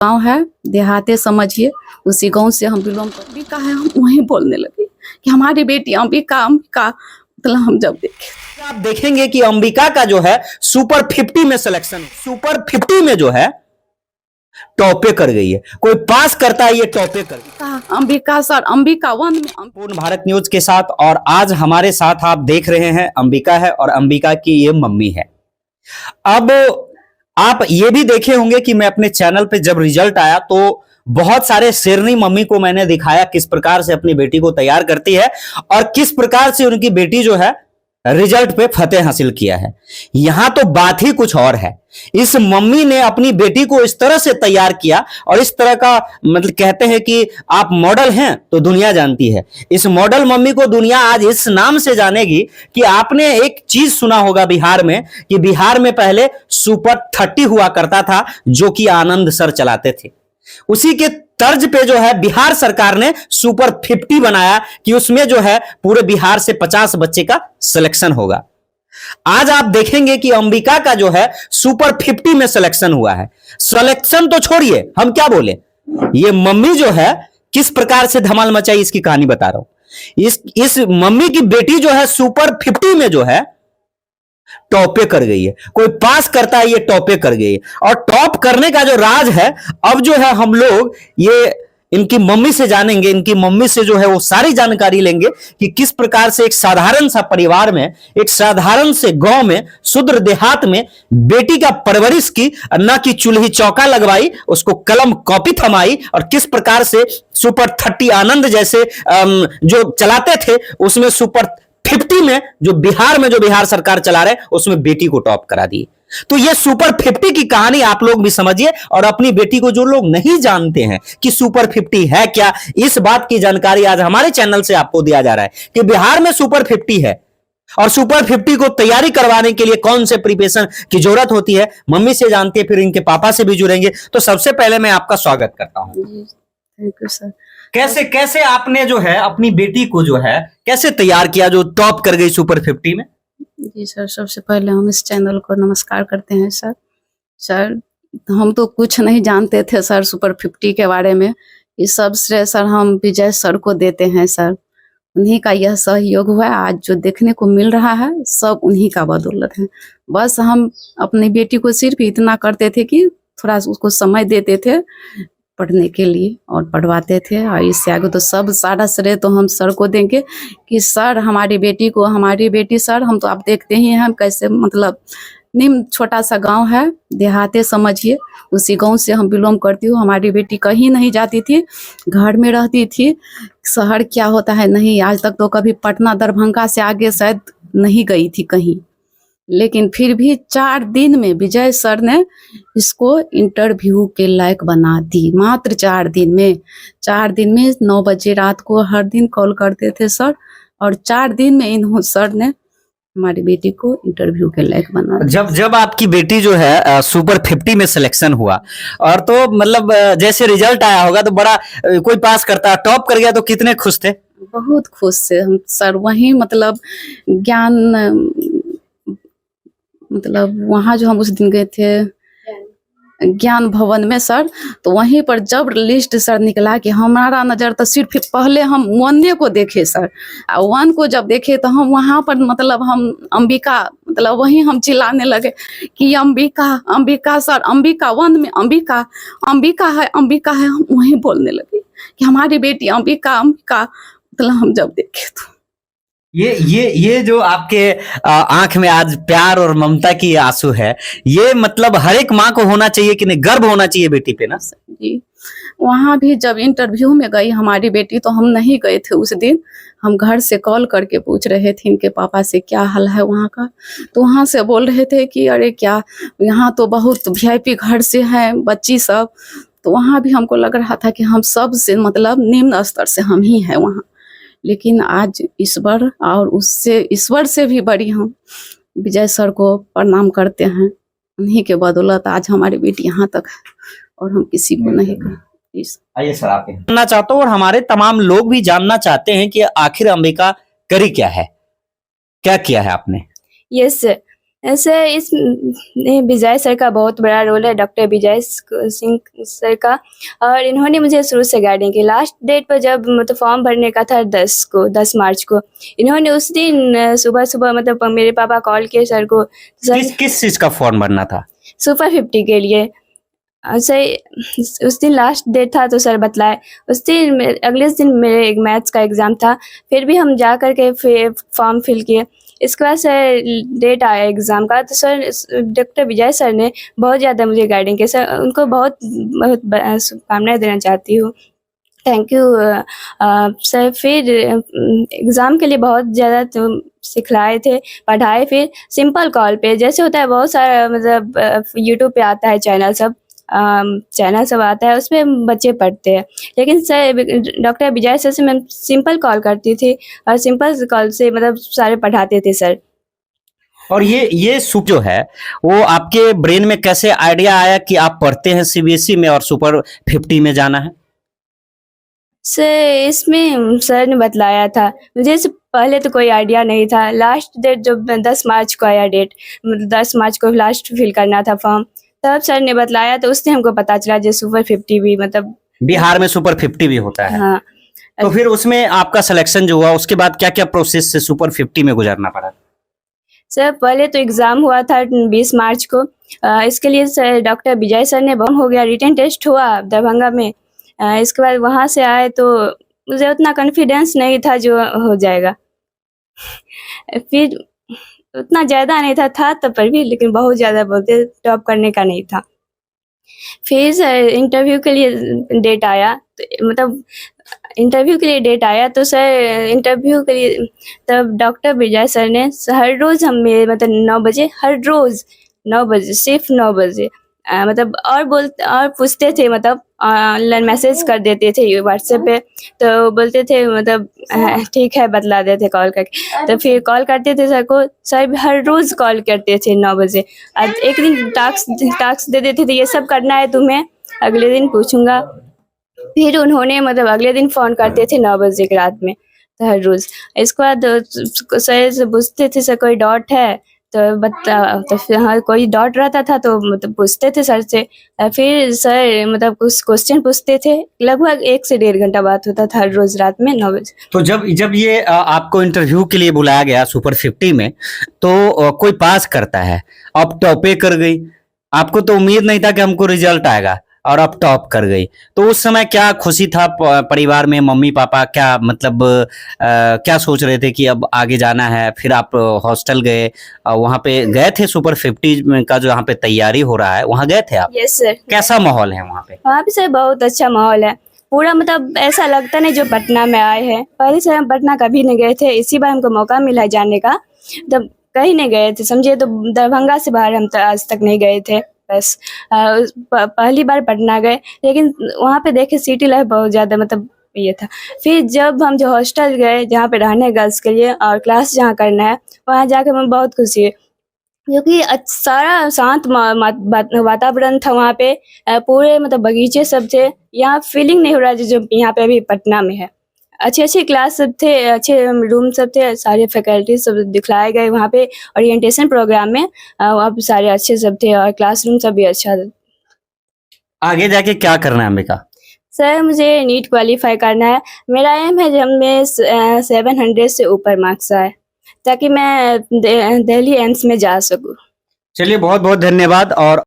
गांव है, देहाते समझिए, उसी गांव से हम बिलोंग कर। अंबिका है, हम वहीं बोलने लगे कि हमारी बेटी अंबिका अंबिका। मतलब हम जब देखे, आप देखेंगे कि अंबिका का जो है सुपर 50 में सिलेक्शन, सुपर 50 में जो है टॉपे कर गई है। कोई पास करता है ये टॉपे कर गई। अंबिका सर, अंबिका वन में। पूर्ण भारत न्यूज के साथ, और आज हमारे साथ आप देख रहे हैं अंबिका है, और अंबिका की ये मम्मी है। अब आप ये भी देखे होंगे कि मैं अपने चैनल पे जब रिजल्ट आया तो बहुत सारे शेरनी मम्मी को मैंने दिखाया किस प्रकार से अपनी बेटी को तैयार करती है और किस प्रकार से उनकी बेटी जो है रिजल्ट पे फतेह हासिल किया है। यहां तो बात ही कुछ और है। इस मम्मी ने अपनी बेटी को इस तरह से तैयार किया, और इस तरह का मतलब कहते हैं कि आप मॉडल हैं तो दुनिया जानती है। इस मॉडल मम्मी को दुनिया आज इस नाम से जानेगी कि आपने एक चीज सुना होगा बिहार में, कि बिहार में पहले सुपर 30 हुआ करता था जो कि आनंद सर चलाते थे। उसी के तर्ज पे जो है बिहार सरकार ने सुपर 50 बनाया कि उसमें जो है पूरे बिहार से 50 बच्चे का सिलेक्शन होगा। आज आप देखेंगे कि अंबिका का जो है सुपर 50 में सिलेक्शन हुआ है। सिलेक्शन तो छोड़िए, हम क्या बोले, ये मम्मी जो है किस प्रकार से धमाल मचाई इसकी कहानी बता रहा हूं। इस मम्मी की बेटी जो है सुपर 50 में जो है टॉपे कर गई है। कोई पास करता है ये टॉपे कर गई है। और टॉप करने का जो राज है, अब जो है हम लोग ये इनकी मम्मी से जानेंगे, इनकी मम्मी से जो है वो सारी जानकारी लेंगे कि किस प्रकार से एक साधारण सा परिवार में, एक साधारण से गांव में, शुद्र देहात में बेटी का परवरिश की, न कि चूल्ही चौका लगवाई, उसको कलम कॉपी थमाई, और किस प्रकार से सुपर 30 आनंद जैसे जो चलाते थे उसमें सुपर 50 में जो बिहार में, जो बिहार सरकार चला रहे, उसमें बेटी को टॉप करा दी। तो ये सुपर 50 की कहानी आप लोग भी समझिए, और अपनी बेटी को जो लोग नहीं जानते हैं कि सुपर 50 है क्या, इस बात की जानकारी आज हमारे चैनल से आपको दिया जा रहा है कि बिहार में सुपर 50 है। और सुपर 50 को तैयारी करवाने के लिए कौन से प्रिपरेशन की जरूरत होती है, मम्मी से जानते हैं, फिर इनके पापा से भी जुड़ेंगे। तो सबसे पहले मैं आपका स्वागत करता हूं। Thank you sir. कैसे कैसे आपने जो है अपनी बेटी को जो है कैसे तैयार किया जो टॉप कर गई सुपर 50 में? जी सर, सबसे पहले हम इस चैनल को नमस्कार करते हैं सर। सर, हम तो कुछ नहीं जानते थे सर सुपर 50 के बारे में। इस सब श्रेय सर हम विजय सर को देते हैं सर। उन्हीं का यह सहयोग हुआ, आज जो देखने को मिल रहा है सब उन्हीं का बदौलत है। बस हम अपनी बेटी को सिर्फ इतना करते थे कि थोड़ा उसको समय देते थे पढ़ने के लिए और पढ़वाते थे, और इससे आगे तो सब सारा श्रेय तो हम सर को देंगे कि सर हमारी बेटी को, हमारी बेटी सर, हम तो आप देखते ही हैं हम कैसे, मतलब निम्न छोटा सा गांव है, देहाते समझिए, उसी गांव से हम बिलोंग करती हूँ। हमारी बेटी कहीं नहीं जाती थी, घर में रहती थी। शहर क्या होता है नहीं, आज तक तो कभी पटना दरभंगा से आगे शायद नहीं गई थी कहीं। लेकिन फिर भी 4 दिन में विजय सर ने इसको इंटरव्यू के लायक बना दी। मात्र 4 दिन में, 4 दिन में 9 बजे रात को हर दिन कॉल करते थे सर, और 4 दिन में इन सर ने हमारी बेटी को इंटरव्यू के लायक बना दिया। जब आपकी बेटी जो है सुपर 50 में सिलेक्शन हुआ, और तो मतलब जैसे रिजल्ट आया होगा तो बड़ा, कोई पास करता टॉप कर गया तो कितने खुश थे? बहुत खुश थे हम सर। वहीं मतलब ज्ञान, मतलब वहाँ जो हम उस दिन गए थे ज्ञान भवन में सर, तो वहीं पर जब लिस्ट सर निकला कि हमारा नज़र तो सिर्फ पहले हम 1 को देखे सर, और 1 को जब देखे तो हम वहाँ पर मतलब हम अंबिका, मतलब वहीं हम चिल्लाने लगे कि अंबिका अंबिका सर, अंबिका 1 में अंबिका अंबिका है, अंबिका है। हम वहीं बोलने लगे कि हमारी बेटी अंबिका अंबिका। मतलब हम जब देखे तो ये जो आपके आंख में आज प्यार और ममता की आंसू है, ये मतलब हर एक माँ को होना चाहिए कि नहीं, गर्व होना चाहिए बेटी पे ना जी। वहाँ भी जब इंटरव्यू में गई हमारी बेटी, तो हम नहीं गए थे उस दिन। हम घर से कॉल करके पूछ रहे थे इनके पापा से क्या हाल है वहाँ का, तो वहाँ से बोल रहे थे कि अरे क्या, यहाँ तो बहुत VIP घर से हैं बच्ची सब। तो वहाँ भी हमको लग रहा था कि हम सब से मतलब निम्न स्तर से हम ही हैं वहाँ। लेकिन आज ईश्वर, और उससे ईश्वर से भी बड़ी हम विजय सर को प्रणाम करते हैं। उन्हीं के बदौलत आज हमारी बेटी यहाँ तक है, और हम किसी को नहीं कहें। आइए सर, आप जानना चाहता हूँ और हमारे तमाम लोग भी जानना चाहते हैं कि आखिर अंबिका करी क्या है, क्या किया है आपने? यस, ऐसे इस विजय सर का बहुत बड़ा रोल है, डॉक्टर विजय सिंह सर का। और इन्होंने मुझे शुरू से गाइडिंग की। लास्ट डेट पर जब मतलब फॉर्म भरने का था 10 मार्च को, इन्होंने उस दिन सुबह मतलब मेरे पापा कॉल किए सर को। सर किस चीज का फॉर्म भरना था? सुपर 50 के लिए। सर उस दिन लास्ट डेट था तो सर बतलाए। उस दिन अगले दिन मेरे एक मैथ्स का एग्ज़ाम था, फिर भी हम जा कर के फिर फॉर्म फिल किए। इसके बाद सर डेट आया एग्ज़ाम का, तो सर डॉक्टर विजय सर ने बहुत ज़्यादा मुझे गाइडिंग की। सर उनको बहुत शुभकामनाएँ देना चाहती हूँ। Thank you sir. फिर एग्ज़ाम के लिए बहुत ज़्यादा सिखलाए थे, पढ़ाए। फिर सिंपल कॉल पे जैसे होता है बहुत सारा मतलब यूट्यूब पे आता है चैनल सब आता है, उसमें बच्चे पढ़ते हैं। लेकिन सर डॉक्टर विजय सर से मैं सिंपल कॉल करती थी और सिंपल कॉल से मतलब सारे पढ़ाते थे सर। और ये सुप जो है वो आपके ब्रेन में कैसे आइडिया आया कि आप पढ़ते हैं सीबीएसई में और सुपर 50 में जाना है? सर इसमें सर ने बतलाया था मुझे। इससे पहले तो कोई आइडिया नहीं था। लास्ट डेट जब 10 मार्च को आया डेट, मतलब 10 मार्च को लास्ट फिल करना था फॉर्म, तब सर ने बतलाया तो उससे हमको पता चला जो सुपर 50 भी मतलब बिहार में सुपर 50 भी होता है। हाँ। तो फिर उसमें आपका सिलेक्शन जो हुआ उसके बाद क्या क्या प्रोसेस से सुपर 50 में गुजरना पड़ा? सर पहले तो एग्ज़ाम हुआ था 20 मार्च को। इसके लिए सर डॉक्टर विजय सर ने बम हो गया, रिटन टेस्ट हुआ दरभंगा में। इसके बाद वहाँ से आए तो मुझे उतना कॉन्फिडेंस नहीं था जो हो जाएगा। फिर उतना ज़्यादा नहीं था तब पर भी, लेकिन बहुत ज़्यादा बोलते टॉप करने का नहीं था। फिर सर इंटरव्यू के लिए डेट आया, तो मतलब इंटरव्यू के लिए डेट आया तो सर इंटरव्यू के लिए तब डॉक्टर विजय सर ने हर रोज़ हमें मतलब 9 बजे, हर रोज़ 9 बजे, सिर्फ 9 बजे मतलब और पूछते थे, मतलब ऑनलाइन मैसेज कर देते थे व्हाट्सएप पे। तो बोलते थे मतलब ठीक है बतला देते कॉल करके। तो फिर कॉल करते थे सर को। सर भी हर रोज़ कॉल करते थे 9 बजे। आज एक दिन टास्क दे देते थे, ये सब करना है तुम्हें, अगले दिन पूछूंगा। फिर उन्होंने मतलब अगले दिन फ़ोन करते थे 9 बजे की रात में, तो हर रोज़। इसके बाद सर से पूछते थे सर कोई डाउट है तो फिर हाँ कोई डाउट रहता था तो मतलब पूछते थे सर से। फिर सर मतलब कुछ क्वेश्चन पूछते थे। लगभग 1 से 1.5 घंटा बात होता था हर रोज़ रात में 9 बजे। तो जब ये आपको इंटरव्यू के लिए बुलाया गया सुपर 50 में, तो कोई पास करता है, अब टॉपे कर गई। आपको तो उम्मीद नहीं था कि हमको रिजल्ट आएगा और अब टॉप कर गई। तो उस समय क्या खुशी था परिवार में? मम्मी पापा क्या मतलब क्या सोच रहे थे कि अब आगे जाना है? फिर आप हॉस्टल गए, वहां पे गए थे सुपर 50 का जो यहाँ पे तैयारी हो रहा है, वहां गए थे आप? Yes sir. कैसा माहौल है वहां पे? वहाँ पे सर बहुत अच्छा माहौल है। पूरा मतलब ऐसा लगता नहीं जो पटना में आए हैं। पहले से हम पटना कभी नहीं गए थे, इसी बार हमको मौका मिला जाने का। तब कहीं नहीं गए थे समझिए, तो दरभंगा से बाहर हम आज तक नहीं गए थे। बस पहली बार पटना गए, लेकिन वहाँ पे देखे सिटी लाइफ बहुत ज़्यादा मतलब ये था। फिर जब हम जो हॉस्टल गए जहाँ पे रहने गर्ल्स के लिए और क्लास जहाँ करना है, वहाँ जाकर हमें बहुत खुशी है, क्योंकि सारा शांत वातावरण था वहाँ पे। पूरे मतलब बगीचे सब थे। यहाँ फीलिंग नहीं हो रहा जो यहाँ पे अभी पटना में है। अच्छे क्लास सब थे, अच्छे रूम सब थे, सारे फैकल्टी सब दिखलाए गए वहाँ पे ओरिएंटेशन प्रोग्राम में। वहाँ पे सारे अच्छे सब थे और क्लासरूम सब भी अच्छा था। आगे जाके क्या करना है अंबिका? सर मुझे नीट क्वालिफाई करना है। मेरा एम है जब मैं 700 से ऊपर मार्क्स आए, ताकि मैं दिल्ली एम्स में जा सकूँ। चलिए बहुत बहुत धन्यवाद। और